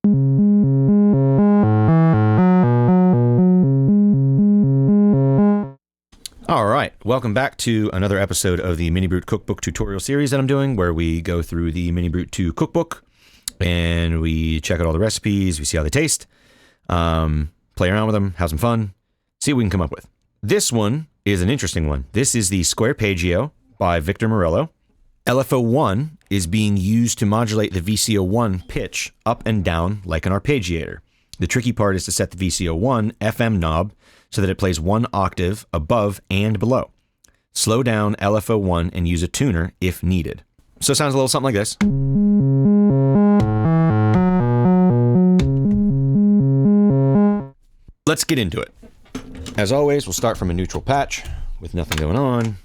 All right, welcome back to another episode of the MiniBrute Cookbook tutorial series that I'm doing, where we go through the MiniBrute 2 cookbook and we check out all the recipes, we see how they taste, play around with them, have some fun, see what we can come up with. This one is an interesting one. This is the Squarepeggio by Victor Morello. LFO1 is being used to modulate the VCO1 pitch up and down like an arpeggiator. The tricky part is to set the VCO1 FM knob so that it plays one octave above and below. Slow down LFO1 and use a tuner if needed. So it sounds a little something like this. Let's get into it. As always, we'll start from a neutral patch with nothing going on.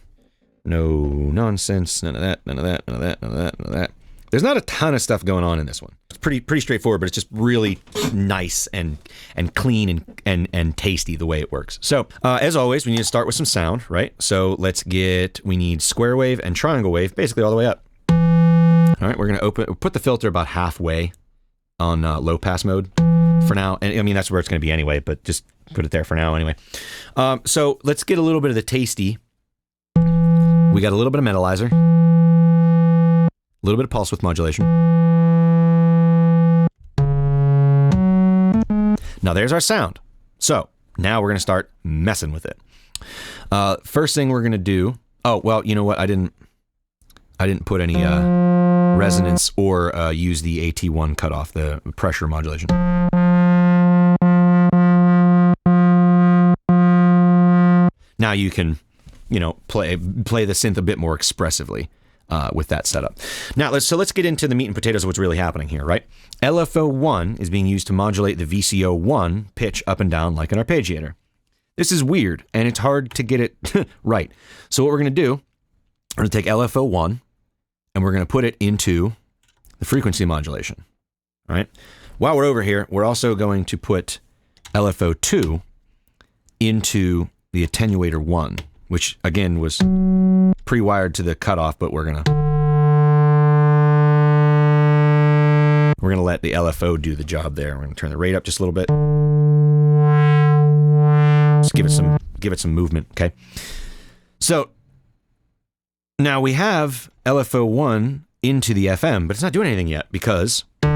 No nonsense, none of that, none of that, none of that, none of that, none of that. There's not a ton of stuff going on in this one. It's pretty straightforward, but it's just really nice and clean and tasty the way it works. So, as always, we need to start with some sound, right? So we need square wave and triangle wave, basically all the way up. All right, we're gonna put the filter about halfway on low pass mode for now. And I mean, that's where it's gonna be anyway, but just put it there for now anyway. So let's get a little bit of the tasty. We got a little bit of metallizer. A little bit of pulse width modulation. Now there's our sound. So now we're going to start messing with it. First thing we're going to do. Oh, well, you know what? I didn't put any resonance or use the AT1 cutoff, the pressure modulation. Now you can, play the synth a bit more expressively. With that setup. Now, let's get into the meat and potatoes of what's really happening here, right? LFO1 is being used to modulate the VCO1 pitch up and down like an arpeggiator. This is weird, and it's hard to get it right. So what we're going to do, we're going to take LFO1, and we're going to put it into the frequency modulation, all right? While we're over here, we're also going to put LFO2 into the attenuator 1, which, again, was pre-wired to the cutoff, but we're gonna let the LFO do the job there. We're gonna turn the rate up just a little bit. Just give it some movement, okay? So now we have LFO1 into the FM, but it's not doing anything yet because we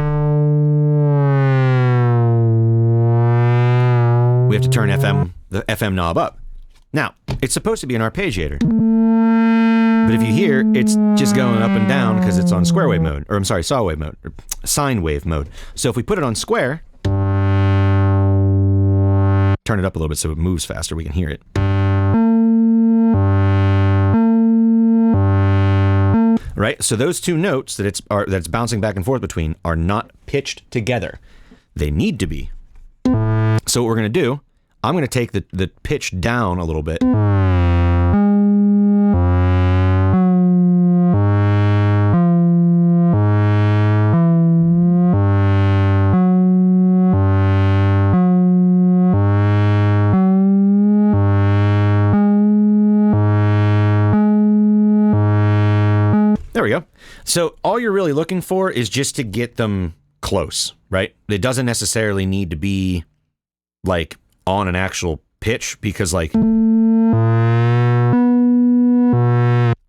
have to turn the FM knob up. Now, it's supposed to be an arpeggiator. But if you hear, it's just going up and down because it's on square wave mode, or I'm sorry, saw wave mode, or sine wave mode. So if we put it on square, turn it up a little bit so it moves faster, we can hear it. Right? So those two notes that it's bouncing back and forth between are not pitched together. They need to be. So what we're going to do, I'm going to take the pitch down a little bit. There we go. So all you're really looking for is just to get them close, right? It doesn't necessarily need to be like on an actual pitch, because like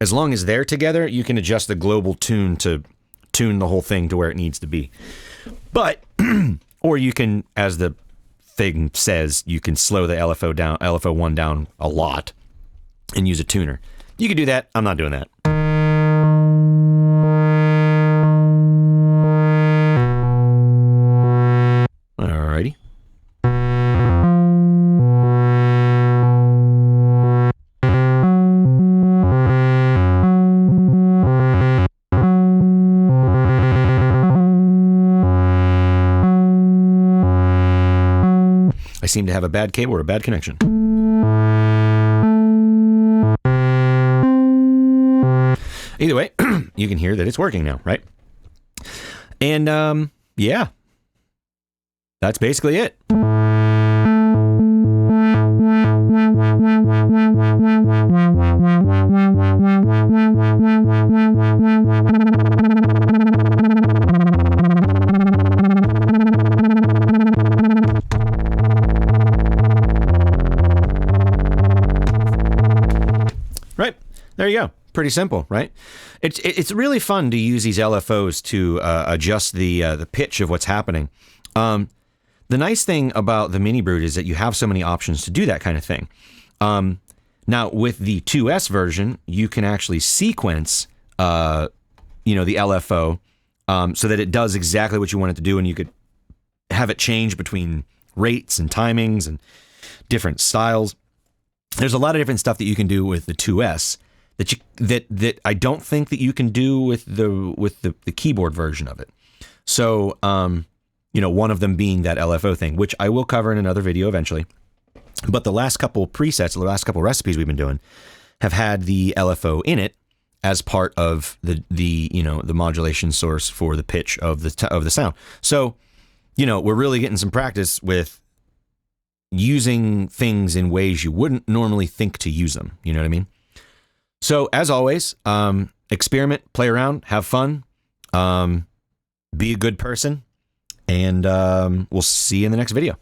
as long as they're together, you can adjust the global tune to tune the whole thing to where it needs to be. But or you can, as the thing says, you can slow the LFO1 down a lot and use a tuner. You can do that. I'm not doing that. Alrighty. I seem to have a bad cable or a bad connection. Either way, you can hear that it's working now, right? And yeah, that's basically it. There you go. Pretty simple, right? It's really fun to use these LFOs to adjust the pitch of what's happening. The nice thing about the MiniBrute is that you have so many options to do that kind of thing. Now, with the 2S version, you can actually sequence, the LFO so that it does exactly what you want it to do, and you could have it change between rates and timings and different styles. There's a lot of different stuff that you can do with the 2S that I don't think that you can do with the keyboard version of it. So, one of them being that LFO thing, which I will cover in another video eventually. But the last couple presets, the last couple recipes we've been doing have had the LFO in it as part of the modulation source for the pitch of the sound. So, we're really getting some practice with using things in ways you wouldn't normally think to use them. You know what I mean? So, as always, experiment, play around, have fun, be a good person, and we'll see you in the next video.